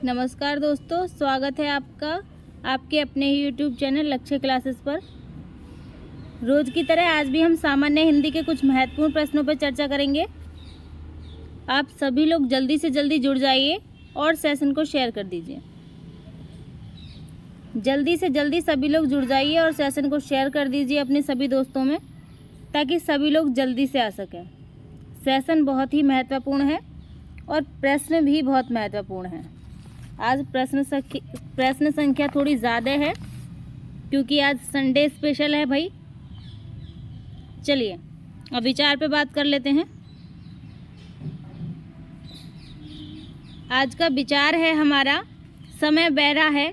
नमस्कार दोस्तों, स्वागत है आपका आपके अपने ही यूट्यूब चैनल लक्ष्य क्लासेस पर। रोज़ की तरह आज भी हम सामान्य हिंदी के कुछ महत्वपूर्ण प्रश्नों पर चर्चा करेंगे। आप सभी लोग जल्दी से जल्दी जुड़ जाइए और सेशन को शेयर कर दीजिए। जल्दी से जल्दी सभी लोग जुड़ जाइए और सेशन को शेयर कर दीजिए अपने सभी दोस्तों में, ताकि सभी लोग जल्दी से आ सकें। सेशन बहुत ही महत्वपूर्ण है और प्रश्न भी बहुत महत्वपूर्ण हैं। आज प्रश्न संख्या थोड़ी ज़्यादा है क्योंकि आज संडे स्पेशल है भाई। चलिए अब विचार पे बात कर लेते हैं। आज का विचार है हमारा, समय बहरा है,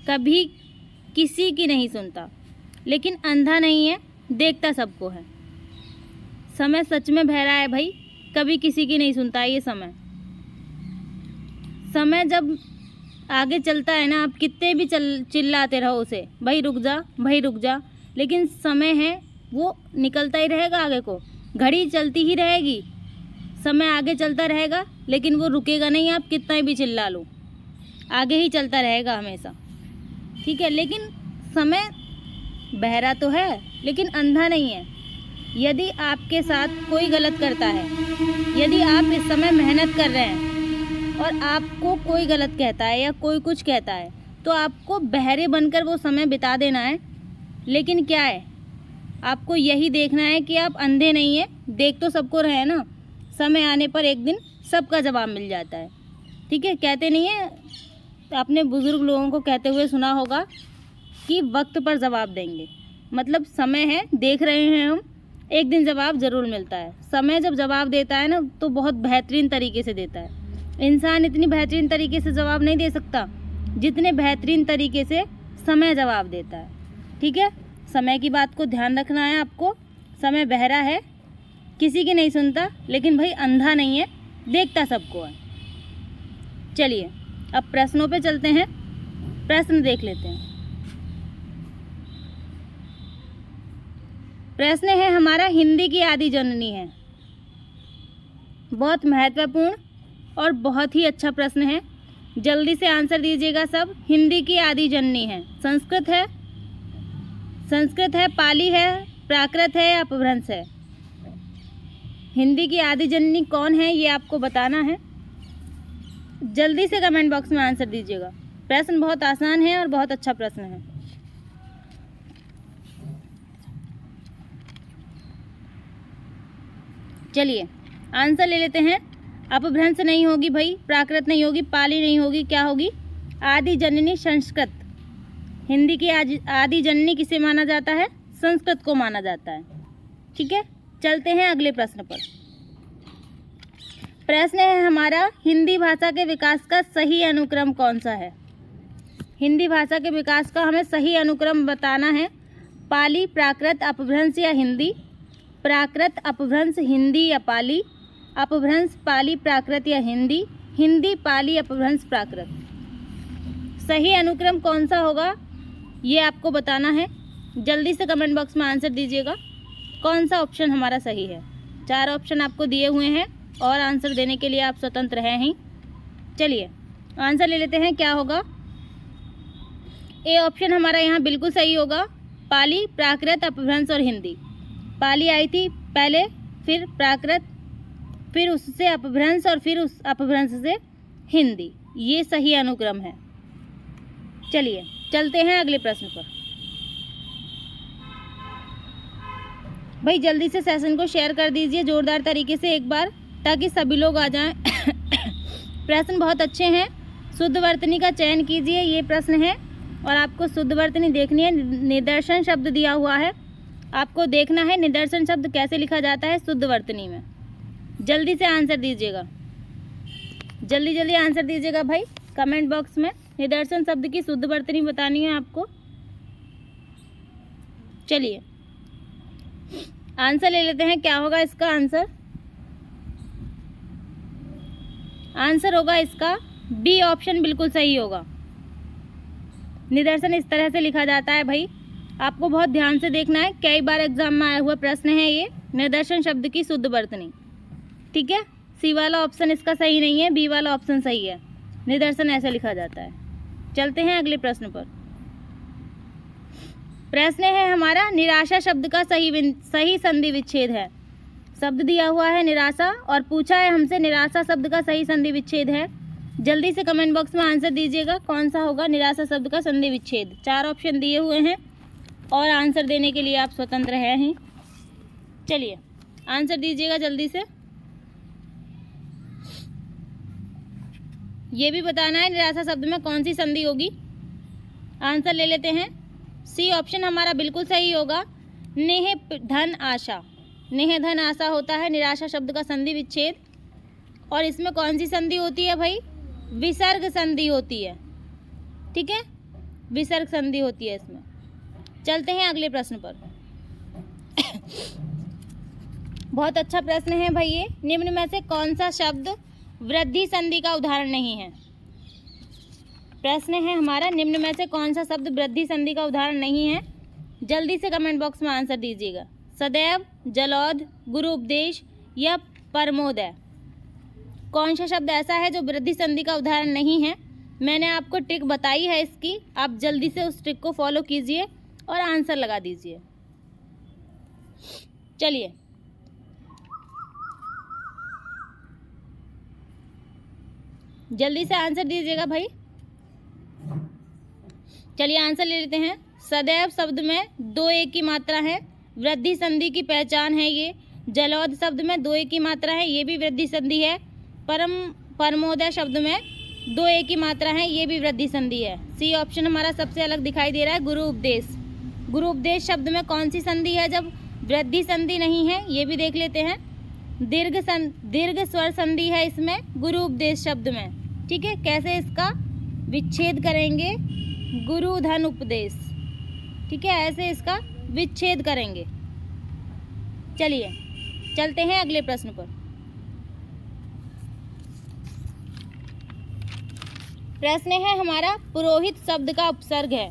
कभी किसी की नहीं सुनता, लेकिन अंधा नहीं है, देखता सबको है। समय सच में बहरा है भाई, कभी किसी की नहीं सुनता। ये समय जब आगे चलता है ना, आप कितने भी चिल्लाते रहो उसे, भाई रुक जा, भाई रुक जा, लेकिन समय है वो निकलता ही रहेगा आगे को। घड़ी चलती ही रहेगी, समय आगे चलता रहेगा, लेकिन वो रुकेगा नहीं। आप कितना भी चिल्ला लो, आगे ही चलता रहेगा हमेशा, ठीक है। लेकिन समय बहरा तो है, लेकिन अंधा नहीं है। यदि आपके साथ कोई गलत करता है, यदि आप इस समय मेहनत कर रहे हैं और आपको कोई गलत कहता है या कोई कुछ कहता है, तो आपको बहरे बनकर वो समय बिता देना है। लेकिन क्या है, आपको यही देखना है कि आप अंधे नहीं हैं, देख तो सबको रहे ना। समय आने पर एक दिन सबका जवाब मिल जाता है, ठीक है। कहते नहीं है, आपने बुज़ुर्ग लोगों को कहते हुए सुना होगा कि वक्त पर जवाब देंगे। मतलब समय है, देख रहे हैं हम, एक दिन जवाब ज़रूर मिलता है। समय जब जवाब देता है ना, तो बहुत बेहतरीन तरीके से देता है। इंसान इतनी बेहतरीन तरीके से जवाब नहीं दे सकता जितने बेहतरीन तरीके से समय जवाब देता है, ठीक है। समय की बात को ध्यान रखना है आपको। समय बहरा है, किसी की नहीं सुनता, लेकिन भाई अंधा नहीं है, देखता सबको है। चलिए अब प्रश्नों पे चलते हैं, प्रश्न देख लेते हैं। प्रश्न है हमारा, हिंदी की आदि जननी है। बहुत महत्वपूर्ण और बहुत ही अच्छा प्रश्न है, जल्दी से आंसर दीजिएगा सब। हिंदी की आदि जननी है, संस्कृत है, पाली है, प्राकृत है या अपभ्रंश है? हिंदी की आदि जननी कौन है, ये आपको बताना है। जल्दी से कमेंट बॉक्स में आंसर दीजिएगा। प्रश्न बहुत आसान है और बहुत अच्छा प्रश्न है। चलिए आंसर ले लेते हैं। अपभ्रंश नहीं होगी भाई, प्राकृत नहीं होगी, पाली नहीं होगी, क्या होगी? आदि जननी संस्कृत। हिंदी की आदि जननी किसे माना जाता है? संस्कृत को माना जाता है, ठीक है। चलते हैं अगले प्रश्न पर। प्रश्न है हमारा, हिंदी भाषा के विकास का सही अनुक्रम कौन सा है? हिंदी भाषा के विकास का हमें सही अनुक्रम बताना है। पाली, प्राकृत, अपभ्रंश या हिंदी? प्राकृत, अपभ्रंश, हिंदी या पाली? अपभ्रंश, पाली, प्राकृत या हिंदी? हिंदी, पाली, अपभ्रंश, प्राकृत? सही अनुक्रम कौन सा होगा, ये आपको बताना है। जल्दी से कमेंट बॉक्स में आंसर दीजिएगा, कौन सा ऑप्शन हमारा सही है। 4 ऑप्शन आपको दिए हुए हैं और आंसर देने के लिए आप स्वतंत्र हैं ही। चलिए आंसर ले लेते हैं, क्या होगा? ए ऑप्शन हमारा यहाँ बिल्कुल सही होगा। पाली, प्राकृत, अपभ्रंश और हिंदी। पाली आई थी पहले, फिर प्राकृत, फिर उससे अपभ्रंश और फिर उस अपभ्रंश से हिंदी। ये सही अनुक्रम है। चलिए चलते हैं अगले प्रश्न पर। भाई जल्दी से सेशन को शेयर कर दीजिए जोरदार तरीके से एक बार, ताकि सभी लोग आ जाएं। प्रश्न बहुत अच्छे हैं। शुद्ध वर्तनी का चयन कीजिए, ये प्रश्न है और आपको शुद्ध वर्तनी देखनी है। निदर्शन शब्द दिया हुआ है, आपको देखना है निदर्शन शब्द कैसे लिखा जाता है शुद्ध वर्तनी में। जल्दी से आंसर दीजिएगा, जल्दी जल्दी आंसर दीजिएगा भाई कमेंट बॉक्स में। निदर्शन शब्द की शुद्ध वर्तनी बतानी है आपको। चलिए आंसर ले लेते हैं, क्या होगा इसका आंसर? आंसर होगा इसका बी ऑप्शन, बिल्कुल सही होगा। निदर्शन इस तरह से लिखा जाता है भाई, आपको बहुत ध्यान से देखना है। कई बार एग्जाम में आया हुआ प्रश्न है ये, निदर्शन शब्द की शुद्ध वर्तनी, ठीक है। सी वाला ऑप्शन इसका सही नहीं है, बी वाला ऑप्शन सही है। निदर्शन ऐसा लिखा जाता है। चलते हैं अगले प्रश्न पर। प्रश्न है हमारा, निराशा शब्द का सही संधि विच्छेद है। शब्द दिया हुआ है निराशा और पूछा है हमसे निराशा शब्द का सही संधि विच्छेद है। जल्दी से कमेंट बॉक्स में आंसर दीजिएगा, कौन सा होगा निराशा शब्द का संधि विच्छेद। 4 ऑप्शन दिए हुए हैं और आंसर देने के लिए आप स्वतंत्र हैं ही। चलिए आंसर दीजिएगा जल्दी से। ये भी बताना है निराशा शब्द में कौन सी संधि होगी। आंसर ले लेते हैं। सी ऑप्शन हमारा बिल्कुल सही होगा, नेह धन आशा। नेह धन आशा होता है निराशा शब्द का संधि विच्छेद। और इसमें कौन सी संधि होती है भाई? विसर्ग संधि होती है। ठीक है, विसर्ग संधि होती है इसमें। चलते हैं अगले प्रश्न पर। बहुत अच्छा प्रश्न है भाई ये। निम्न में से कौन सा शब्द वृद्धि संधि का उदाहरण नहीं है? प्रश्न है हमारा, निम्न में से कौन सा शब्द वृद्धि संधि का उदाहरण नहीं है? जल्दी से कमेंट बॉक्स में आंसर दीजिएगा। सदैव, जलौध, गुरु उपदेश या परमोदय। कौन सा शब्द ऐसा है जो वृद्धि संधि का उदाहरण नहीं है? मैंने आपको ट्रिक बताई है इसकी, आप जल्दी से उस ट्रिक को फॉलो कीजिए और आंसर लगा दीजिए। चलिए जल्दी से आंसर दीजिएगा भाई। चलिए आंसर ले लेते हैं। सदैव शब्द में 2 एक की मात्रा है, वृद्धि संधि की पहचान है ये। जलौध शब्द में 2 एक की मात्रा है, ये भी वृद्धि संधि है। परमोदय शब्द में 2 एक की मात्रा है, ये भी वृद्धि संधि है। सी ऑप्शन हमारा सबसे अलग दिखाई दे रहा है, गुरु उपदेश। गुरु उपदेश शब्द में कौन सी संधि है जब वृद्धि संधि नहीं है? ये भी देख लेते हैं। दीर्घ स्वर संधि है इसमें गुरु उपदेश शब्द में। ठीक है, कैसे इसका विच्छेद करेंगे? गुरु धन उपदेश। ठीक है, ऐसे इसका विच्छेद करेंगे। चलिए चलते हैं अगले प्रश्न पर। प्रश्न है हमारा, पुरोहित शब्द का उपसर्ग है।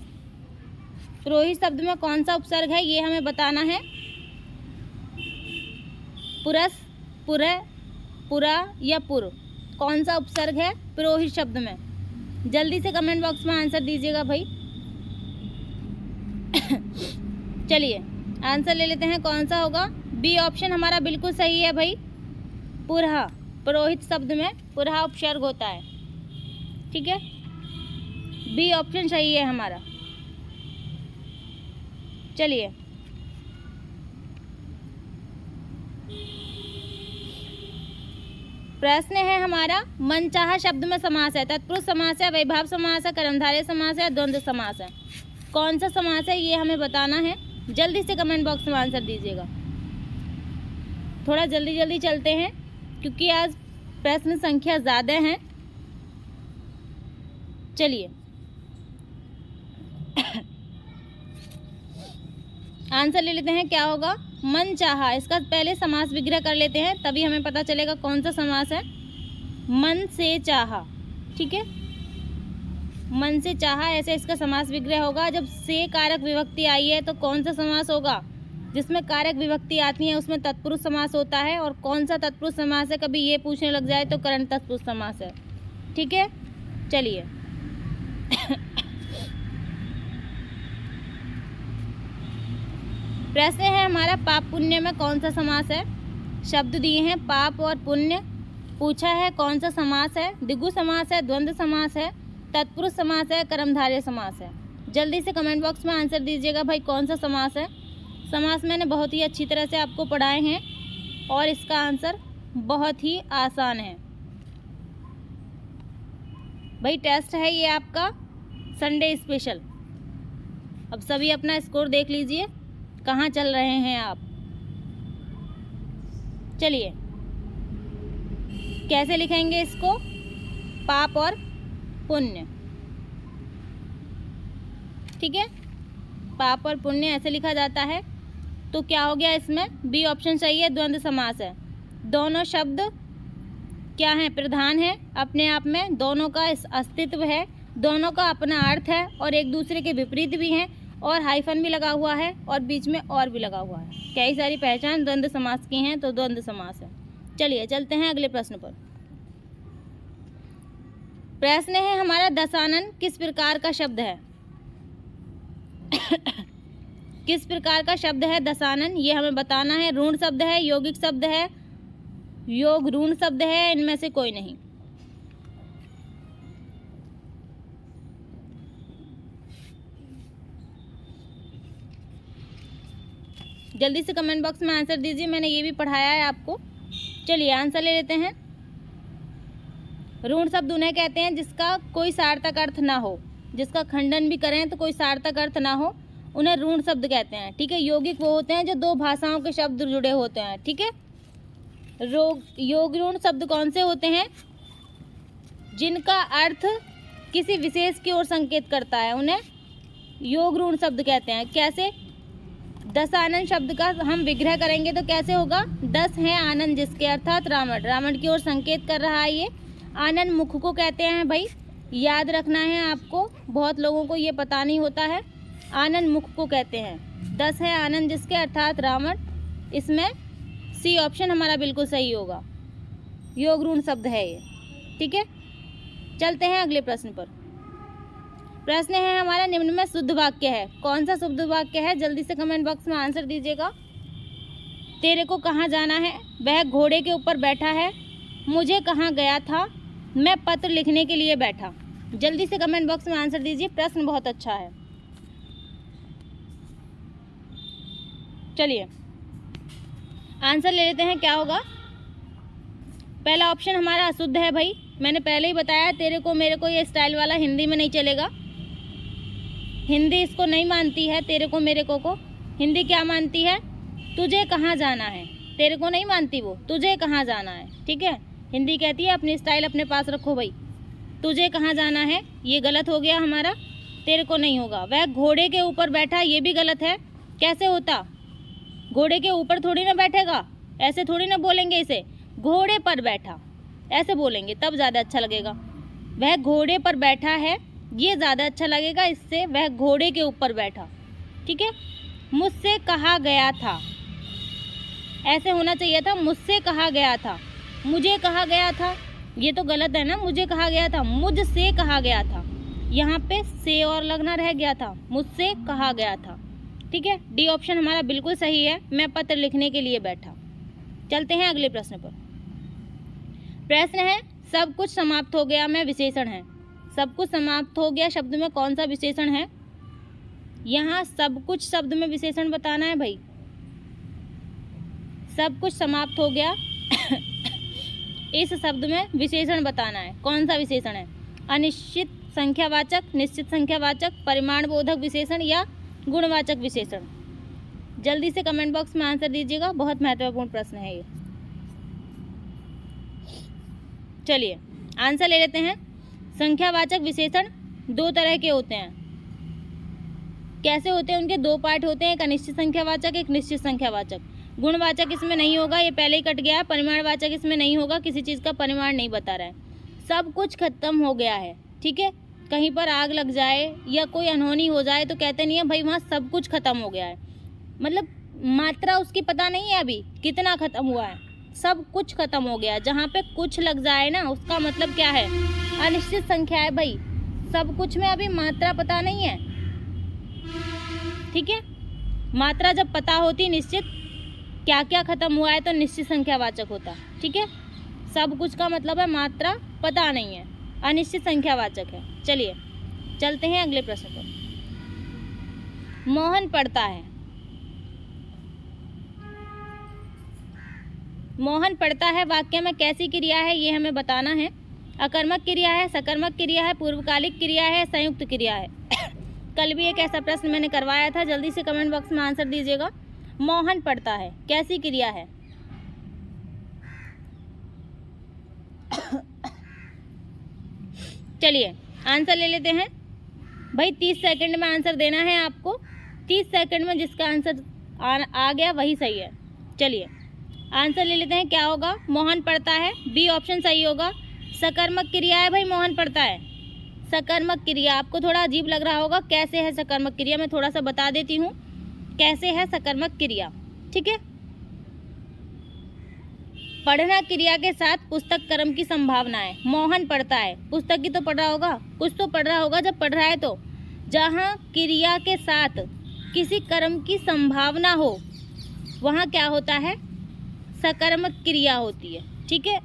पुरोहित शब्द में कौन सा उपसर्ग है ये हमें बताना है। पुरस, पुर, पुरा या पुर, कौन सा उपसर्ग है पुरोहित शब्द में? जल्दी से कमेंट बॉक्स में आंसर दीजिएगा भाई। चलिए आंसर ले लेते हैं, कौन सा होगा? बी ऑप्शन हमारा बिल्कुल सही है भाई, पुरहा। पुरोहित शब्द में पुरहा उपसर्ग होता है। ठीक है, बी ऑप्शन सही है हमारा। चलिए प्रश्न है हमारा, मनचाहा शब्द में समास है। तत्पुरुष समास है, वैभाव समास है, कर्मधारय समास है, द्वंद्व समास है। कौन सा समास है ये हमें बताना है। जल्दी से कमेंट बॉक्स में आंसर दीजिएगा। थोड़ा जल्दी जल्दी चलते हैं क्योंकि आज प्रश्न संख्या ज़्यादा हैं। चलिए आंसर ले लेते हैं, क्या होगा? मन चाहा। इसका पहले समास विग्रह कर लेते हैं, तभी हमें पता चलेगा कौन सा समास है। मन से चाहा। ठीक है, मन से चाहा, ऐसे इसका समास विग्रह होगा। जब से कारक विभक्ति आई है तो कौन सा समास होगा? जिसमें कारक विभक्ति आती है उसमें तत्पुरुष समास होता है। और कौन सा तत्पुरुष समास है, कभी ये पूछने लग जाए तो करण तत्पुरुष समास है। ठीक है, चलिए प्रश्न है हमारा, पाप पुण्य में कौन सा समास है? शब्द दिए हैं पाप और पुण्य। पूछा है कौन सा समास है? द्विगु समास है, द्वंद्व समास है, तत्पुरुष समास है, कर्मधारय समास है। जल्दी से कमेंट बॉक्स में आंसर दीजिएगा भाई, कौन सा समास है। समास मैंने बहुत ही अच्छी तरह से आपको पढ़ाए हैं और इसका आंसर बहुत ही आसान है भाई। टेस्ट है ये आपका संडे स्पेशल। अब सभी अपना स्कोर देख लीजिए, कहाँ चल रहे हैं आप। चलिए कैसे लिखेंगे इसको? पाप और पुण्य। ठीक है, पाप और पुण्य ऐसे लिखा जाता है। तो क्या हो गया इसमें? बी ऑप्शन सही है, द्वंद्व समास है। दोनों शब्द क्या है? प्रधान है अपने आप में, दोनों का अस्तित्व है, दोनों का अपना अर्थ है और एक दूसरे के विपरीत भी हैं, और हाइफन भी लगा हुआ है और बीच में और भी लगा हुआ है। कई सारी पहचान द्वंद्व समास की हैं, तो द्वंद्व समास है। चलिए चलते हैं अगले प्रश्न पर। प्रश्न है हमारा, दशानन किस प्रकार का शब्द है? किस प्रकार का शब्द है दशानन, ये हमें बताना है। ऋण शब्द है, यौगिक शब्द है, योग ऋण शब्द है, इनमें से कोई नहीं। जल्दी से कमेंट बॉक्स में आंसर दीजिए, मैंने ये भी पढ़ाया है आपको। चलिए आंसर ले लेते हैं। ऋण शब्द उन्हें कहते हैं जिसका कोई सार्थक अर्थ ना हो, जिसका खंडन भी करें तो कोई सार्थक अर्थ ना हो, उन्हें ऋण शब्द कहते हैं। ठीक है। यौगिक वो होते हैं जो दो भाषाओं के शब्द जुड़े होते हैं। ठीक है। योग ऋण शब्द कौन से होते हैं? जिनका अर्थ किसी विशेष की ओर संकेत करता है, उन्हें योग ऋण शब्द कहते हैं। कैसे? दशानन शब्द का हम विग्रह करेंगे तो कैसे होगा? 10 है आनंद जिसके, अर्थात रावण, रावण की ओर संकेत कर रहा है। ये आनंद मुख को कहते हैं भाई, याद रखना है आपको, बहुत लोगों को ये पता नहीं होता है। आनंद मुख को कहते हैं। 10 है आनंद जिसके, अर्थात रावण। इसमें सी ऑप्शन हमारा बिल्कुल सही होगा, योग ऋण शब्द है ये। ठीक है। चलते हैं अगले प्रश्न पर। प्रश्न है हमारा, निम्न में शुद्ध वाक्य है। कौन सा शुद्ध वाक्य है? जल्दी से कमेंट बॉक्स में आंसर दीजिएगा। तेरे को कहाँ जाना है? वह घोड़े के ऊपर बैठा है। मुझे कहाँ गया था? मैं पत्र लिखने के लिए बैठा। जल्दी से कमेंट बॉक्स में आंसर दीजिए, प्रश्न बहुत अच्छा है। चलिए आंसर ले लेते हैं, क्या होगा? पहला ऑप्शन हमारा अशुद्ध है भाई, मैंने पहले ही बताया तेरे को मेरे को ये स्टाइल वाला हिंदी में नहीं चलेगा। हिंदी इसको नहीं मानती है, तेरे को मेरे को हिंदी क्या मानती है? तुझे कहाँ जाना है। तेरे को नहीं मानती वो, तुझे कहाँ जाना है। ठीक है। हिंदी कहती है अपनी स्टाइल अपने पास रखो भाई, तुझे कहाँ जाना है, ये गलत हो गया हमारा। तेरे को नहीं होगा। वह घोड़े के ऊपर बैठा, ये भी गलत है। कैसे होता? घोड़े के ऊपर थोड़ी ना बैठेगा, ऐसे थोड़ी ना बोलेंगे इसे, घोड़े पर बैठा ऐसे बोलेंगे तब ज़्यादा अच्छा लगेगा। वह घोड़े पर बैठा है, ये ज़्यादा अच्छा लगेगा इससे, वह घोड़े के ऊपर बैठा। ठीक है। मुझसे कहा गया था, ऐसे होना चाहिए था, मुझसे कहा गया था। मुझे कहा गया था, ये तो गलत है ना, मुझे कहा गया था, मुझसे कहा गया था, यहाँ पे से और लगना रह गया था, मुझसे कहा गया था। ठीक है। डी ऑप्शन हमारा बिल्कुल सही है, मैं पत्र लिखने के लिए बैठा। चलते हैं अगले प्रश्न पर। प्रश्न है, सब कुछ समाप्त हो गया में विशेषण है। सब कुछ समाप्त हो गया शब्द में कौन सा विशेषण है? यहाँ सब कुछ शब्द में विशेषण बताना है भाई। सब कुछ समाप्त हो गया इस शब्द में विशेषण बताना है। कौन सा विशेषण है? अनिश्चित संख्यावाचक, निश्चित संख्यावाचक, परिमाण बोधक विशेषण या गुणवाचक विशेषण? जल्दी से कमेंट बॉक्स में आंसर दीजिएगा, बहुत महत्वपूर्ण प्रश्न है ये। चलिए आंसर ले लेते हैं। संख्यावाचक विशेषण दो तरह के होते हैं। कैसे होते हैं? उनके दो पार्ट होते हैं, एक अनिश्चित संख्यावाचक, एक निश्चित संख्यावाचक। गुणवाचक इसमें नहीं होगा, ये पहले ही कट गया है। परिमाणवाचक इसमें नहीं होगा, किसी चीज़ का परिमाण नहीं बता रहा है। सब कुछ खत्म हो गया है। ठीक है। कहीं पर आग लग जाए या कोई अनहोनी हो जाए तो कहते नहीं है भाई वहाँ सब कुछ खत्म हो गया है, मतलब मात्रा उसकी पता नहीं है अभी कितना खत्म हुआ है। सब कुछ खत्म हो गया, जहाँ पे कुछ लग जाए ना उसका मतलब क्या है? अनिश्चित संख्या है भाई। सब कुछ में अभी मात्रा पता नहीं है। ठीक है। मात्रा जब पता होती निश्चित क्या क्या खत्म हुआ है तो निश्चित संख्यावाचक होता। ठीक है। सब कुछ का मतलब है मात्रा पता नहीं है, अनिश्चित संख्यावाचक है। चलिए चलते हैं अगले प्रश्न पर। मोहन पढ़ता है। मोहन पढ़ता है वाक्य में कैसी क्रिया है ये हमें बताना है। अकर्मक क्रिया है, सकर्मक क्रिया है, पूर्वकालिक क्रिया है, संयुक्त क्रिया है। कल भी एक ऐसा प्रश्न मैंने करवाया था, जल्दी से कमेंट बॉक्स में आंसर दीजिएगा। मोहन पढ़ता है कैसी क्रिया है? चलिए आंसर ले लेते हैं भाई। 30 सेकंड में आंसर देना है आपको। 30 सेकंड में जिसका आंसर आ गया वही सही है। चलिए आंसर ले लेते हैं, क्या होगा? मोहन पढ़ता है, बी ऑप्शन सही होगा। सकर्मक क्रिया है भाई, मोहन पढ़ता है। सकर्मक क्रिया आपको थोड़ा अजीब लग रहा होगा, कैसे है सकर्मक क्रिया, मैं थोड़ा सा बता देती हूँ कैसे है सकर्मक क्रिया। ठीक है। पढ़ना क्रिया के साथ पुस्तक कर्म की संभावना है। मोहन पढ़ता है, पुस्तक की तो पढ़ रहा होगा, कुछ तो पढ़ रहा होगा जब पढ़ रहा है तो। जहाँ क्रिया के साथ किसी कर्म की संभावना हो वहाँ क्या होता है, सकर्मक क्रिया होती है। ठीक है,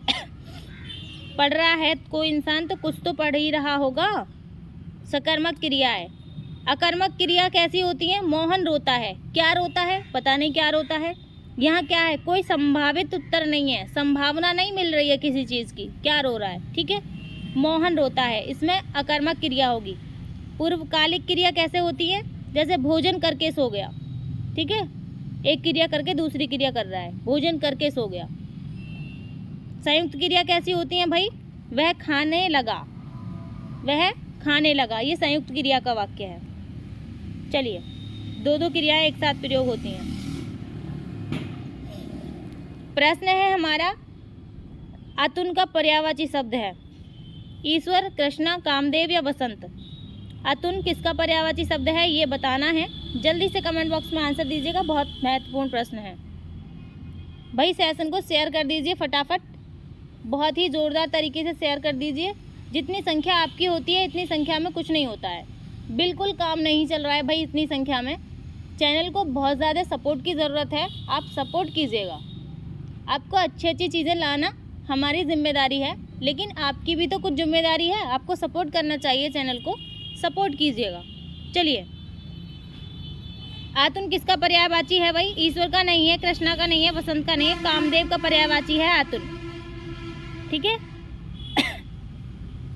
पढ़ रहा है कोई इंसान तो कुछ तो पढ़ ही रहा होगा, सकर्मक क्रिया है। अकर्मक क्रिया कैसी होती है, मोहन रोता है, क्या रोता है पता नहीं क्या रोता है। यहाँ क्या है, कोई संभावित उत्तर नहीं है, संभावना नहीं मिल रही है किसी चीज़ की, क्या रो रहा है। ठीक है, मोहन रोता है, इसमें अकर्मक क्रिया होगी। पूर्वकालिक क्रिया कैसे होती है, जैसे भोजन करके सो गया। ठीक है, एक क्रिया करके दूसरी क्रिया कर रहा है, भोजन करके सो गया। संयुक्त क्रिया कैसी होती है भाई, वह खाने लगा, वह खाने लगा, ये संयुक्त क्रिया का वाक्य है। चलिए, दो दो क्रियाएं एक साथ प्रयोग होती हैं। प्रश्न है हमारा, अतुन का पर्यायवाची शब्द है, ईश्वर, कृष्णा, कामदेव या बसंत। अतुन किसका पर्यायवाची शब्द है ये बताना है, जल्दी से कमेंट बॉक्स में आंसर दीजिएगा, बहुत महत्वपूर्ण प्रश्न है भाई। सेशन को शेयर कर दीजिए फटाफट, बहुत ही ज़ोरदार तरीके से शेयर कर दीजिए। जितनी संख्या आपकी होती है इतनी संख्या में कुछ नहीं होता है, बिल्कुल काम नहीं चल रहा है भाई इतनी संख्या में। चैनल को बहुत ज़्यादा सपोर्ट की ज़रूरत है, आप सपोर्ट कीजिएगा। आपको अच्छी अच्छी चीज़ें लाना हमारी जिम्मेदारी है, लेकिन आपकी भी तो कुछ जिम्मेदारी है, आपको सपोर्ट करना चाहिए, चैनल को सपोर्ट कीजिएगा। चलिए, आतुन किसका पर्यायवाची है भाई, ईश्वर का नहीं है, कृष्णा का नहीं है, बसंत का नहीं है, कामदेव का पर्यायवाची है आतुन। ठीक है,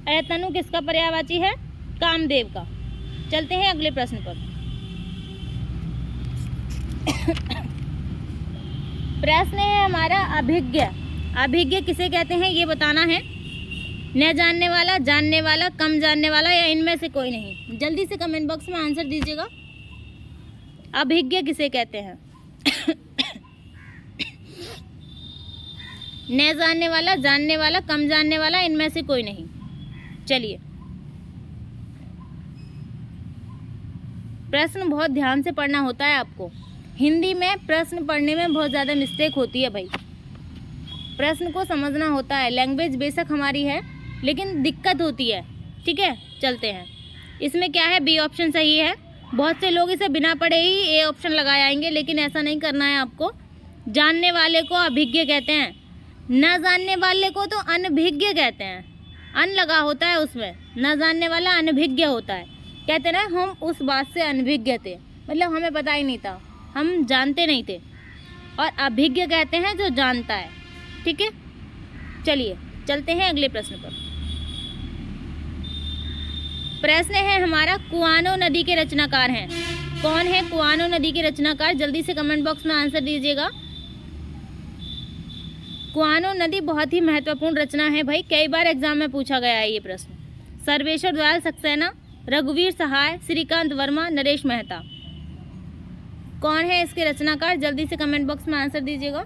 अयतनु किसका पर्यायवाची है, कामदेव का। चलते हैं अगले प्रश्न पर। प्रश्न है हमारा, अभिज्ञ। अभिज्ञ किसे कहते हैं ये बताना है। न जानने वाला, जानने वाला, कम जानने वाला या इनमें से कोई नहीं। जल्दी से कमेंट बॉक्स में आंसर दीजिएगा, अभिज्ञ किसे कहते हैं। न जानने वाला, जानने वाला, कम जानने वाला, इनमें से कोई नहीं। चलिए, प्रश्न बहुत ध्यान से पढ़ना होता है आपको। हिंदी में प्रश्न पढ़ने में बहुत ज़्यादा मिस्टेक होती है भाई, प्रश्न को समझना होता है। लैंग्वेज बेशक हमारी है लेकिन दिक्कत होती है। ठीक है, चलते हैं। इसमें क्या है, बी ऑप्शन सही है। बहुत से लोग इसे बिना पढ़े ही ए ऑप्शन लगा आएंगे, लेकिन ऐसा नहीं करना है आपको। जानने वाले को अभिज्ञ कहते हैं, न जानने वाले को तो अनभिज्ञ कहते हैं। अन लगा होता है उसमें, न जानने वाला अनभिज्ञ होता है। कहते ना हम उस बात से अनभिज्ञ थे, मतलब हमें पता ही नहीं था, हम जानते नहीं थे। और अभिज्ञ कहते हैं जो जानता है। ठीक है, चलिए चलते हैं अगले प्रश्न पर। प्रश्न है हमारा, कुआनो नदी के रचनाकार हैं। कौन है कुआनो नदी के रचनाकार, जल्दी से कमेंट बॉक्स में आंसर दीजिएगा। कुआनो नदी बहुत ही महत्वपूर्ण रचना है भाई, कई बार एग्जाम में पूछा गया है ये प्रश्न। सर्वेश्वर दयाल सक्सेना, रघुवीर सहाय, श्रीकांत वर्मा, नरेश मेहता। कौन है इसके रचनाकार, जल्दी से कमेंट बॉक्स में आंसर दीजिएगा।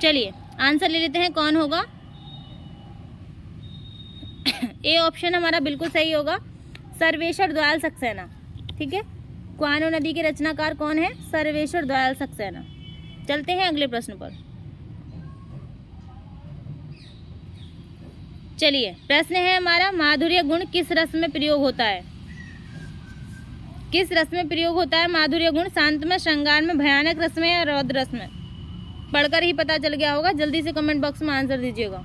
चलिए आंसर ले लेते हैं, कौन होगा। ए ऑप्शन हमारा बिल्कुल सही होगा, सर्वेश्वर दयाल सक्सेना। ठीक है, कुआनो नदी के रचनाकार कौन है, सर्वेश्वर दयाल सक्सेना। चलते हैं अगले प्रश्न पर। चलिए, प्रश्न है हमारा, माधुर्य गुण किस रस में प्रयोग होता है। किस रस में प्रयोग होता है माधुर्य गुण, शांत में, श्रृंगार में, भयानक रस में या रौद्र रस में। पढ़कर ही पता चल गया होगा, जल्दी से कमेंट बॉक्स में आंसर दीजिएगा।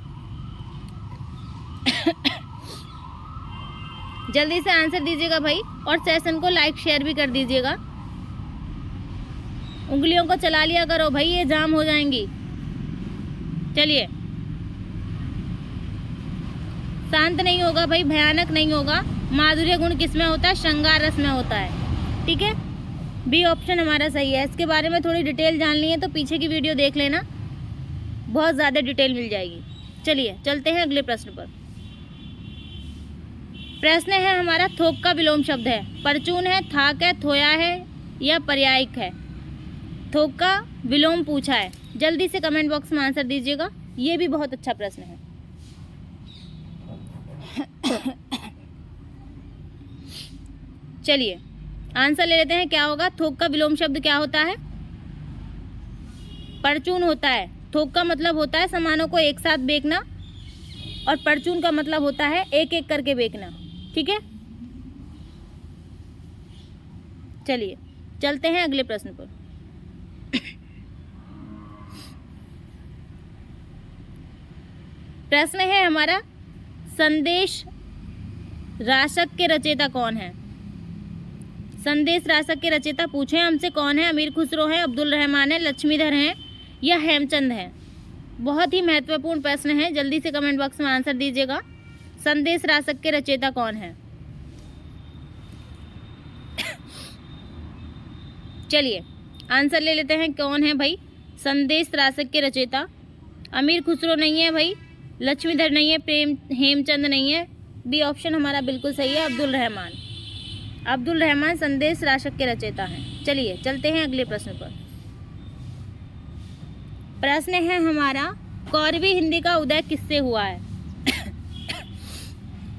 जल्दी से आंसर दीजिएगा भाई, और सेशन को लाइक शेयर भी कर दीजिएगा। उंगलियों को चला लिया करो भाई, ये जाम हो जाएंगी। चलिए, शांत नहीं होगा भाई, भयानक नहीं होगा। माधुर्य गुण किस में होता है, श्रृंगार रस में होता है। ठीक है, बी ऑप्शन हमारा सही है। इसके बारे में थोड़ी डिटेल जाननी है तो पीछे की वीडियो देख लेना, बहुत ज़्यादा डिटेल मिल जाएगी। चलिए चलते हैं अगले प्रश्न पर। प्रश्न है हमारा, थोक का विलोम शब्द है, परचून है, थाक है, थोया है या पर्यायिक है। थोक का विलोम पूछा है, जल्दी से कमेंट बॉक्स में आंसर दीजिएगा। ये भी बहुत अच्छा प्रश्न है। चलिए आंसर ले लेते हैं, क्या होगा। थोक का विलोम शब्द क्या होता है, परचून होता है। थोक का मतलब होता है सामानों को एक साथ बेचना, और परचून का मतलब होता है एक एक करके बेचना। ठीक है, चलिए चलते हैं अगले प्रश्न पर। प्रश्न है हमारा, संदेश राशक के रचयिता कौन है? संदेश राशक के रचयिता पूछे हमसे कौन है? अमीर खुसरो है, अब्दुल रहमान है, लक्ष्मीधर हैं या हेमचंद है? बहुत ही महत्वपूर्ण प्रश्न है, जल्दी से कमेंट बॉक्स में आंसर दीजिएगा। संदेश राशक के रचयिता कौन है? चलिए आंसर ले लेते हैं, कौन है भाई संदेश राशक के रचयिता? अमीर खुसरो नहीं है भाई, लक्ष्मीधर नहीं है, हेमचंद नहीं है, बी ऑप्शन हमारा बिल्कुल सही है, अब्दुल रहमान। अब्दुल रहमान संदेश राशक के रचयिता हैं। चलिए चलते हैं अगले प्रश्न पर। प्रश्न है हमारा, कौरवी हिंदी का उदय किससे हुआ है?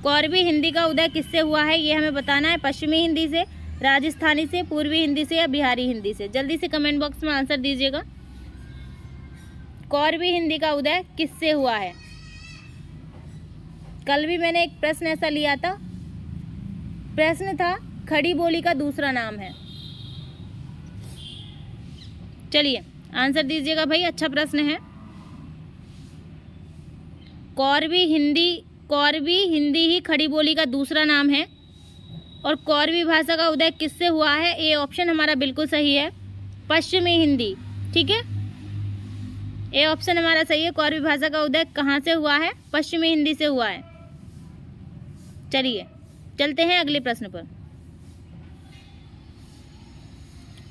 कौरवी हिंदी का उदय किससे हुआ है ये हमें बताना है। पश्चिमी हिंदी से, राजस्थानी से, पूर्वी हिंदी से या बिहारी हिंदी से? जल्दी से कमेंट बॉक्स में आंसर दीजिएगा। कौरवी हिंदी का उदय किससे हुआ है? कल भी मैंने एक प्रश्न ऐसा लिया था, प्रश्न था खड़ी बोली का दूसरा नाम है। चलिए आंसर दीजिएगा भाई, अच्छा प्रश्न है। कौरवी हिंदी ही खड़ी बोली का दूसरा नाम है। और कौरवी भाषा का उदय किससे हुआ है? ए ऑप्शन हमारा बिल्कुल सही है, पश्चिमी हिंदी। ठीक है, ए ऑप्शन हमारा सही है। कौरवी भाषा का उदय कहाँ से हुआ है? पश्चिमी हिंदी से हुआ है। चलिए चलते हैं अगले प्रश्न पर।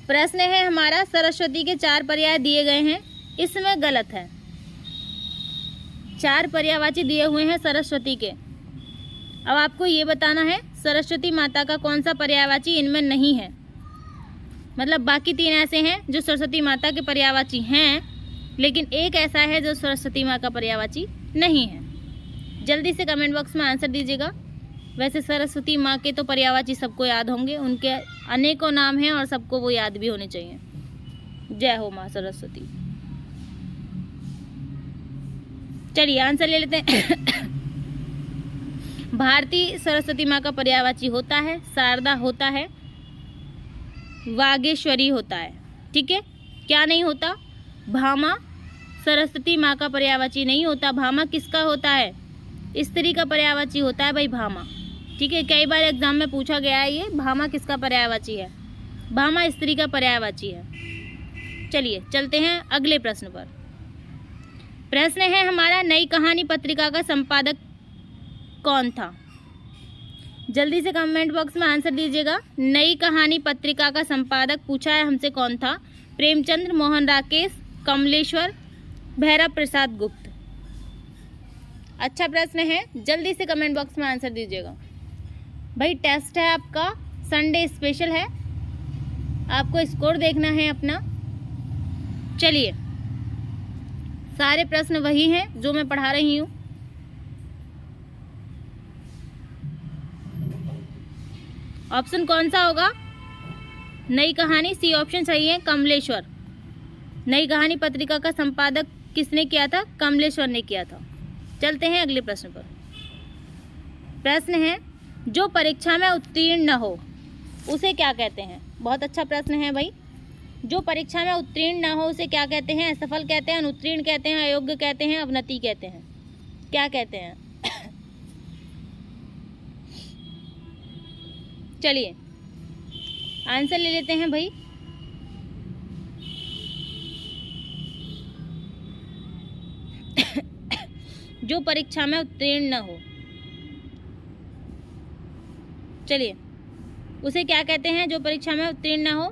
प्रश्न है हमारा, सरस्वती के 4 पर्याय दिए गए हैं, इसमें गलत है। 4 पर्यायवाची दिए हुए हैं सरस्वती के। अब आपको ये बताना है सरस्वती माता का कौन सा पर्यायवाची इनमें नहीं है। मतलब बाकी 3 ऐसे हैं जो सरस्वती माता के पर्यायवाची हैं, लेकिन एक ऐसा है जो सरस्वती माँ का पर्यायवाची नहीं है। जल्दी से कमेंट बॉक्स में आंसर दीजिएगा। वैसे सरस्वती माँ के तो पर्यायवाची सबको याद होंगे, उनके अनेकों नाम हैं और सबको वो याद भी होने चाहिए। जय हो माँ सरस्वती। चलिए आंसर ले लेते हैं। भारतीय सरस्वती माँ का पर्यायवाची होता है शारदा, होता है वागेश्वरी, होता है। ठीक है, क्या नहीं होता? भामा सरस्वती माँ का पर्यायवाची नहीं होता। भामा किसका होता है? स्त्री का पर्यायवाची होता है भाई भामा। ठीक है, कई बार एग्जाम में पूछा गया है ये, भामा किसका पर्यायवाची है? भामा स्त्री का पर्यायवाची है। चलिए चलते हैं अगले प्रश्न पर। प्रश्न है हमारा, नई कहानी पत्रिका का संपादक कौन था? जल्दी से कमेंट बॉक्स में आंसर दीजिएगा। नई कहानी पत्रिका का संपादक पूछा है हमसे कौन था? प्रेमचंद्र, मोहन राकेश, कमलेश्वर, भैरव प्रसाद गुप्त। अच्छा प्रश्न है, जल्दी से कमेंट बॉक्स में आंसर दीजिएगा। भाई टेस्ट है आपका, संडे स्पेशल है, आपको स्कोर देखना है अपना। चलिए सारे प्रश्न वही हैं जो मैं पढ़ा रही हूँ। ऑप्शन कौन सा होगा? नई कहानी, सी ऑप्शन सही है, कमलेश्वर। नई कहानी पत्रिका का संपादक किसने किया था? कमलेश्वर ने किया था। चलते हैं अगले प्रश्न पर। प्रश्न है, जो परीक्षा में उत्तीर्ण न हो उसे क्या कहते हैं? बहुत अच्छा प्रश्न है भाई। जो परीक्षा में उत्तीर्ण न हो उसे क्या कहते हैं? असफल कहते हैं, अनुत्तीर्ण कहते हैं, अयोग्य कहते हैं, अवनति कहते हैं? क्या कहते हैं? चलिए आंसर ले लेते हैं भाई। जो परीक्षा में उत्तीर्ण न हो, चलिए उसे क्या कहते हैं जो परीक्षा में उत्तीर्ण न हो?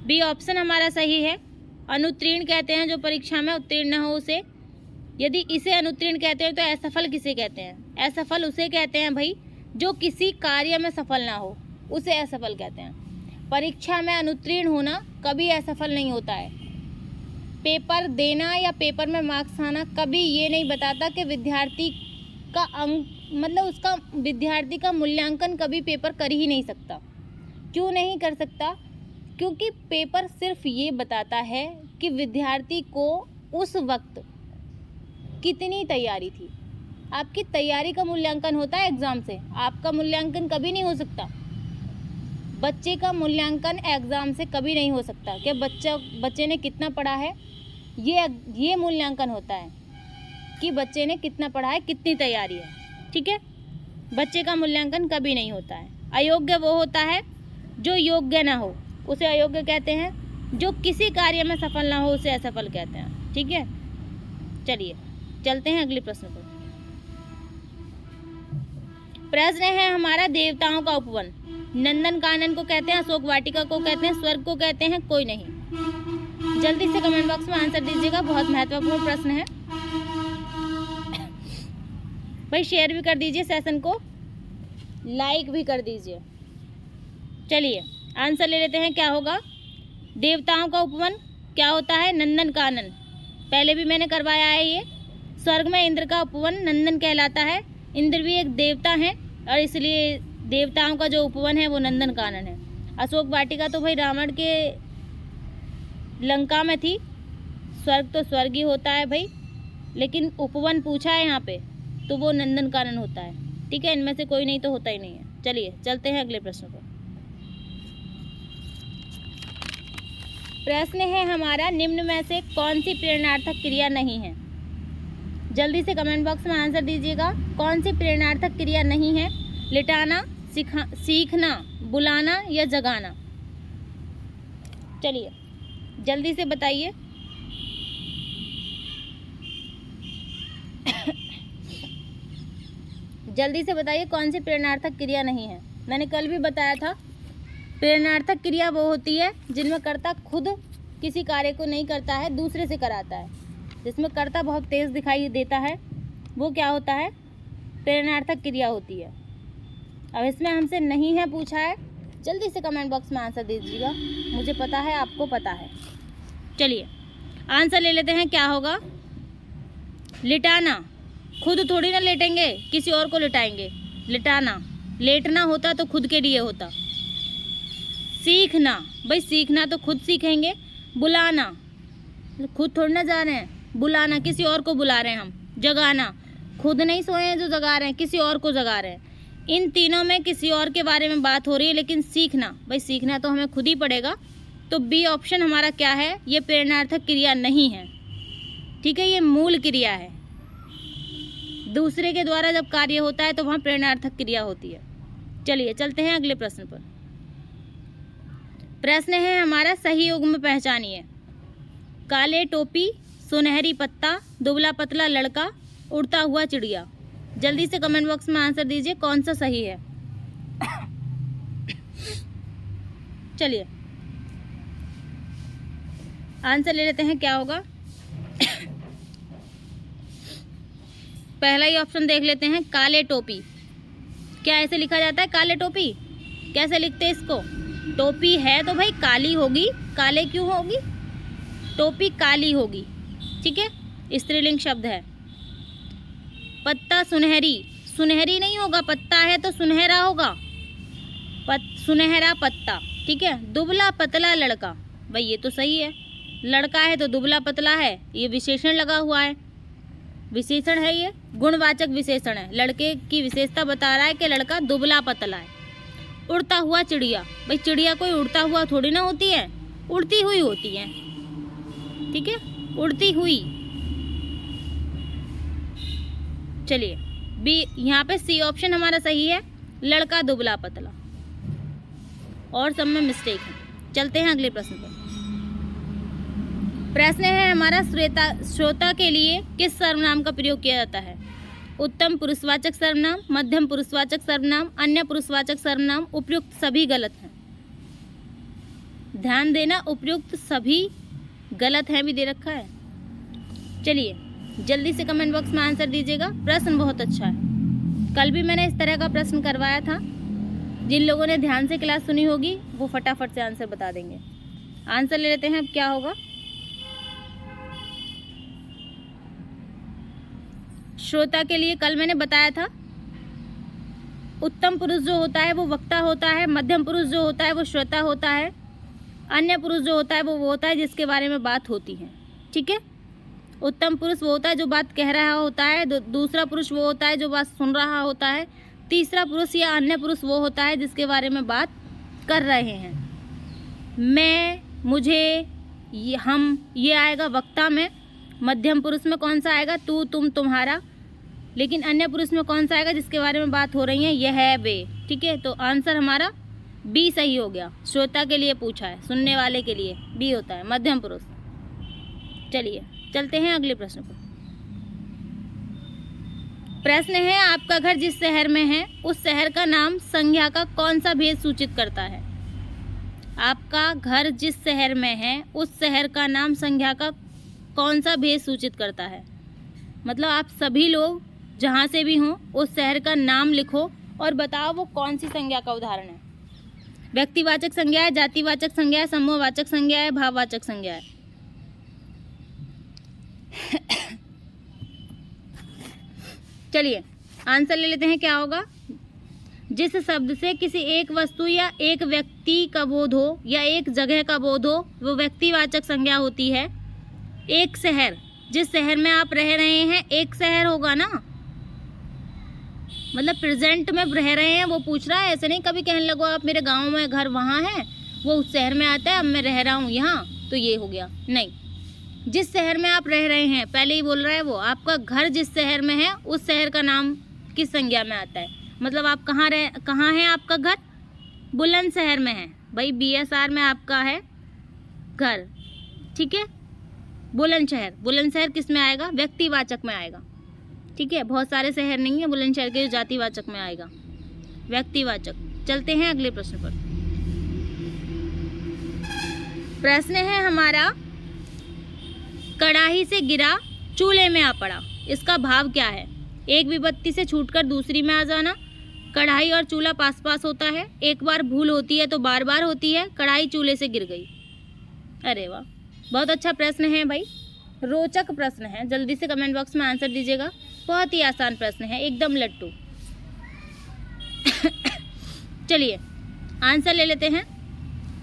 बी ऑप्शन हमारा सही है, अनुत्तीर्ण कहते हैं जो परीक्षा में उत्तीर्ण न हो उसे। यदि इसे अनुत्तीर्ण कहते हैं तो असफल किसे कहते हैं? असफल उसे कहते हैं भाई जो किसी कार्य में सफल ना हो, उसे असफल कहते हैं। परीक्षा में अनुत्तीर्ण होना कभी असफल नहीं होता है। पेपर देना या पेपर में मार्क्स आना कभी ये नहीं बताता कि विद्यार्थी का अंक, मतलब उसका विद्यार्थी का मूल्यांकन कभी पेपर कर ही नहीं सकता। क्यों नहीं कर सकता? क्योंकि पेपर सिर्फ ये बताता है कि विद्यार्थी को उस वक्त कितनी तैयारी थी। आपकी तैयारी का मूल्यांकन होता है एग्ज़ाम से, आपका मूल्यांकन कभी नहीं हो सकता। बच्चे का मूल्यांकन एग्ज़ाम से कभी नहीं हो सकता कि बच्चे ने कितना पढ़ा है, ये मूल्यांकन होता है कि बच्चे ने कितना पढ़ा है, कितनी तैयारी है। ठीक है, बच्चे का मूल्यांकन कभी नहीं होता है। अयोग्य वो होता है जो योग्य ना हो, उसे अयोग्य कहते हैं। जो किसी कार्य में सफल ना हो उसे असफल कहते हैं। ठीक है, चलिए चलते हैं अगले प्रश्न पर। प्रश्न है हमारा, देवताओं का उपवन। नंदन कानन को कहते हैं, अशोक वाटिका को कहते हैं, स्वर्ग को कहते हैं, कोई नहीं। जल्दी से कमेंट बॉक्स में आंसर दीजिएगा, बहुत महत्वपूर्ण प्रश्न है भाई। शेयर भी कर दीजिए, सेशन को लाइक भी कर दीजिए। चलिए आंसर ले लेते हैं, क्या होगा। देवताओं का उपवन क्या होता है, नंदन कानन। पहले भी मैंने करवाया है ये। स्वर्ग में इंद्र का उपवन नंदन कहलाता है। इंद्र भी एक देवता है और इसलिए देवताओं का जो उपवन है वो नंदन कानन है। अशोक वाटिका तो भाई रावण के लंका में थी। स्वर्ग तो स्वर्ग ही होता है भाई, लेकिन उपवन पूछा है यहाँ पे तो वो नंदन कानन होता है। ठीक है, इनमें से कोई नहीं तो होता ही नहीं है। चलिए चलते हैं अगले प्रश्न पर। प्रश्न है हमारा, निम्न में से कौन सी प्रेरणार्थक क्रिया नहीं है। जल्दी से कमेंट बॉक्स में आंसर दीजिएगा, कौन सी प्रेरणार्थक क्रिया नहीं है। लिटाना, सीखना, बुलाना या जगाना। चलिए जल्दी से बताइए। जल्दी से बताइए कौन सी प्रेरणार्थक क्रिया नहीं है। मैंने कल भी बताया था, प्रेरणार्थक क्रिया वो होती है जिनमें कर्ता खुद किसी कार्य को नहीं करता है, दूसरे से कराता है। जिसमें कर्ता बहुत तेज दिखाई देता है वो क्या होता है, प्रेरणार्थक क्रिया होती है। अब इसमें हमसे नहीं है पूछा है, जल्दी से कमेंट बॉक्स में आंसर दीजिएगा, मुझे पता है आपको पता है। चलिए आंसर ले लेते हैं, क्या होगा। लिटाना, खुद थोड़ी ना लेटेंगे, किसी और को लिटाएंगे। लिटाना, लेटना होता तो खुद के लिए होता। सीखना, भाई सीखना तो खुद सीखेंगे। बुलाना, खुद थोड़ी ना जा रहे हैं, बुलाना किसी और को बुला रहे हैं हम। जगाना, खुद नहीं सोए हैं जो जगा रहे हैं, किसी और को जगा रहे हैं। इन तीनों में किसी और के बारे में बात हो रही है, लेकिन सीखना, भाई सीखना तो हमें खुद ही पड़ेगा। तो बी ऑप्शन हमारा क्या है, ये प्रेरणार्थक क्रिया नहीं है। ठीक है, ये मूल क्रिया है। दूसरे के द्वारा जब कार्य होता है तो वहाँ प्रेरणार्थक क्रिया होती है। चलिए चलते हैं अगले प्रश्न पर। प्रश्न है हमारा, सही युग्म पहचानिए। काले टोपी, सुनहरी पत्ता, दुबला पतला लड़का, उड़ता हुआ चिड़िया। जल्दी से कमेंट बॉक्स में आंसर दीजिए कौन सा सही है। चलिए आंसर ले लेते हैं, क्या होगा। पहला ही ऑप्शन देख लेते हैं, काले टोपी। क्या ऐसे लिखा जाता है काले टोपी, कैसे लिखते हैं इसको। टोपी है तो भाई काली होगी, काले क्यों होगी, टोपी काली होगी। ठीक है, स्त्रीलिंग शब्द है। पत्ता सुनहरी, सुनहरी नहीं होगा, पत्ता है तो सुनहरा होगा, सुनहरा पत्ता। ठीक है, दुबला पतला लड़का, भाई ये तो सही है, लड़का है तो दुबला पतला है, ये विशेषण लगा हुआ है, विशेषण है, ये गुणवाचक विशेषण है। लड़के की विशेषता बता रहा है कि लड़का दुबला पतला है। उड़ता हुआ चिड़िया, भाई चिड़िया कोई उड़ता हुआ थोड़ी ना होती है, उड़ती हुई होती है। ठीक है, उड़ती हुई। चलिए बी, यहाँ पे सी ऑप्शन हमारा सही है, लड़का दुबला पतला, और सब में मिस्टेक है। चलते हैं अगले प्रश्न पर। प्रश्न है हमारा, श्रोता के लिए किस सर्वनाम का प्रयोग किया जाता है। उत्तम पुरुषवाचक सर्वनाम, मध्यम पुरुषवाचक सर्वनाम, अन्य पुरुषवाचक सर्वनाम, उपयुक्त सभी गलत हैं। ध्यान देना, उपयुक्त सभी गलत है भी दे रखा है। चलिए जल्दी से कमेंट बॉक्स में आंसर दीजिएगा, प्रश्न बहुत अच्छा है। कल भी मैंने इस तरह का प्रश्न करवाया था, जिन लोगों ने ध्यान से क्लास सुनी होगी वो फटाफट से आंसर बता देंगे। आंसर ले लेते हैं, अब क्या होगा। श्रोता के लिए कल मैंने बताया था, उत्तम पुरुष जो होता है वो वक्ता होता है, मध्यम पुरुष जो होता है वो श्रोता होता है, अन्य पुरुष जो होता है वो होता है जिसके बारे में बात होती है। ठीक है, उत्तम पुरुष वो होता है जो बात कह रहा होता है, दूसरा पुरुष वो होता है जो बात सुन रहा होता है, तीसरा पुरुष या अन्य पुरुष वो होता है जिसके बारे में बात कर रहे हैं। मैं, मुझे, ये, हम, ये आएगा वक्ता में। मध्यम पुरुष में कौन सा आएगा? तू, तुम, तुम्हारा। लेकिन अन्य पुरुष में कौन सा आएगा जिसके बारे में बात हो रही है? यह है, वे। ठीक है, तो आंसर हमारा बी सही हो गया। श्रोता के लिए पूछा है, सुनने वाले के लिए बी होता है, मध्यम पुरुष। चलिए चलते हैं अगले प्रश्न पर। प्रश्न है, आपका घर जिस शहर में है उस शहर का नाम संज्ञा का कौन सा भेद सूचित करता है? आपका घर जिस शहर में है उस शहर का नाम संज्ञा का कौन सा भेद सूचित करता है? मतलब आप सभी लोग जहाँ से भी हों उस शहर का नाम लिखो और बताओ वो कौन सी संज्ञा का उदाहरण है। व्यक्तिवाचक संज्ञा है, जातिवाचक संज्ञा है, समूहवाचक संज्ञा है, भाववाचक संज्ञा है। चलिए आंसर ले लेते हैं, क्या होगा? जिस शब्द से किसी एक वस्तु या एक व्यक्ति का बोध हो या एक जगह का बोध हो वो व्यक्तिवाचक संज्ञा होती है। एक शहर, जिस शहर में आप रह रहे हैं एक शहर होगा ना, मतलब प्रेजेंट में रह रहे हैं वो पूछ रहा है। ऐसे नहीं कभी कहने लगो आप मेरे गांव में घर वहाँ है, वो उस शहर में आता है, अब मैं रह रहा हूँ यहाँ, तो ये हो गया। नहीं, जिस शहर में आप रह रहे हैं पहले ही बोल रहा है वो। आपका घर जिस शहर में है उस शहर का नाम किस संज्ञा में आता है? मतलब आप कहाँ है आपका घर? बुलंदशहर में है भाई, BSR में आपका है घर। ठीक है, बुलंदशहर। बुलंदशहर किस में आएगा? व्यक्तिवाचक में आएगा। ठीक है, बहुत सारे शहर नहीं है बुलंदशहर के, जातिवाचक में आएगा, व्यक्तिवाचक। चलते हैं अगले प्रश्न पर। प्रश्न है हमारा, कड़ाही से गिरा चूल्हे में आ पड़ा, इसका भाव क्या है? एक विपत्ति से छूटकर दूसरी में आ जाना, कढ़ाई और चूल्हा पास पास होता है, एक बार भूल होती है तो बार बार होती है, कढ़ाई चूल्हे से गिर गई। अरे वाह, बहुत अच्छा प्रश्न है भाई, रोचक प्रश्न है। जल्दी से कमेंट बॉक्स में आंसर दीजिएगा। बहुत ही आसान प्रश्न है, एकदम लट्टू। चलिए आंसर ले लेते हैं।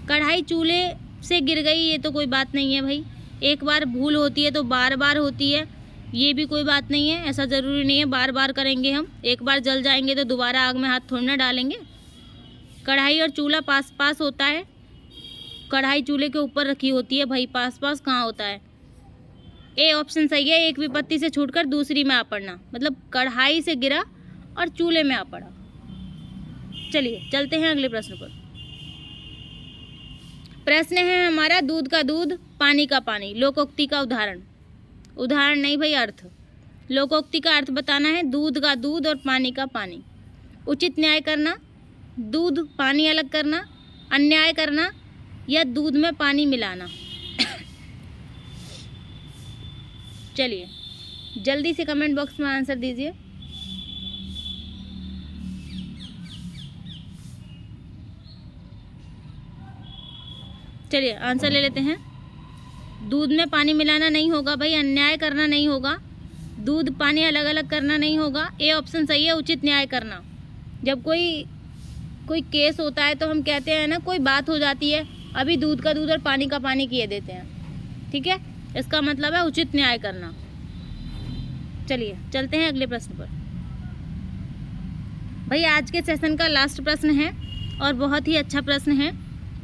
कढ़ाई चूल्हे से गिर गई, ये तो कोई बात नहीं है भाई। एक बार भूल होती है तो बार बार होती है, ये भी कोई बात नहीं है। ऐसा ज़रूरी नहीं है बार बार करेंगे हम। एक बार जल जाएंगे तो दोबारा आग में हाथ थोड़ी ना डालेंगे। कढ़ाई और चूल्हा पास पास होता है, कढ़ाई चूल्हे के ऊपर रखी होती है भाई, पास पास कहाँ होता है? ए ऑप्शन सही है। एक विपत्ति से छूटकर दूसरी में आ पड़ना, मतलब कढ़ाई से गिरा और चूल्हे में आ पड़ा। चलिए चलते हैं अगले प्रश्न पर। प्रश्न है हमारा, दूध का दूध पानी का पानी, लोकोक्ति का उदाहरण। उदाहरण नहीं भाई, अर्थ। लोकोक्ति का अर्थ बताना है। दूध का दूध और पानी का पानी। उचित न्याय करना, दूध पानी अलग करना, अन्याय करना या दूध में पानी मिलाना। चलिए जल्दी से कमेंट बॉक्स में आंसर दीजिए। चलिए आंसर ले लेते हैं। दूध में पानी मिलाना नहीं होगा भाई, अन्याय करना नहीं होगा, दूध पानी अलग अलग करना नहीं होगा। ए ऑप्शन सही है, उचित न्याय करना। जब कोई केस होता है तो हम कहते हैं ना, कोई बात हो जाती है, अभी दूध का दूध और पानी का पानी किए देते हैं। ठीक है, इसका मतलब है उचित न्याय करना। चलिए चलते हैं अगले प्रश्न पर। भाई आज के सेशन का लास्ट प्रश्न है और बहुत ही अच्छा प्रश्न है।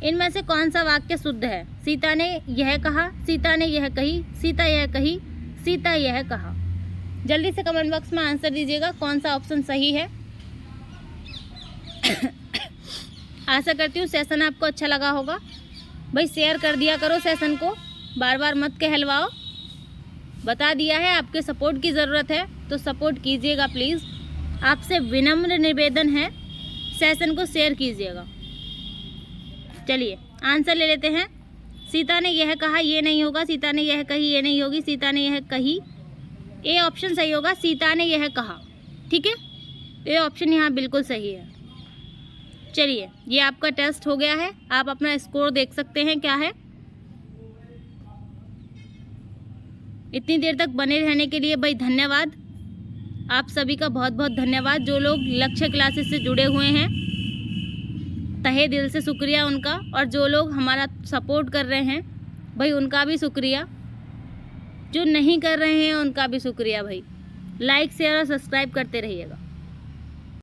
इनमें से कौन सा वाक्य शुद्ध है? सीता ने यह कहा, सीता ने यह कही, सीता यह कही, सीता यह कहा। जल्दी से कमेंट बॉक्स में आंसर दीजिएगा कौन सा ऑप्शन सही है। आशा करती हूँ सेशन आपको अच्छा लगा होगा। भाई शेयर कर दिया करो सेशन को, बार बार मत कहलवाओ। बता दिया है आपके सपोर्ट की ज़रूरत है तो सपोर्ट कीजिएगा प्लीज़। आपसे विनम्र निवेदन है, सेशन को शेयर कीजिएगा। चलिए आंसर ले लेते हैं। सीता ने यह कहा, ये नहीं होगा। सीता ने यह कही, ये नहीं होगी। सीता ने यह कही, ए ऑप्शन सही होगा। सीता ने यह कहा, ठीक है, ए ऑप्शन यहाँ बिल्कुल सही है। चलिए ये आपका टेस्ट हो गया है, आप अपना स्कोर देख सकते हैं क्या है। इतनी देर तक बने रहने के लिए भाई धन्यवाद। आप सभी का बहुत बहुत धन्यवाद। जो लोग लक्ष्य क्लासेस से जुड़े हुए हैं, तहे दिल से शुक्रिया उनका। और जो लोग हमारा सपोर्ट कर रहे हैं भाई, उनका भी शुक्रिया। जो नहीं कर रहे हैं उनका भी शुक्रिया भाई। लाइक शेयर और सब्सक्राइब करते रहिएगा।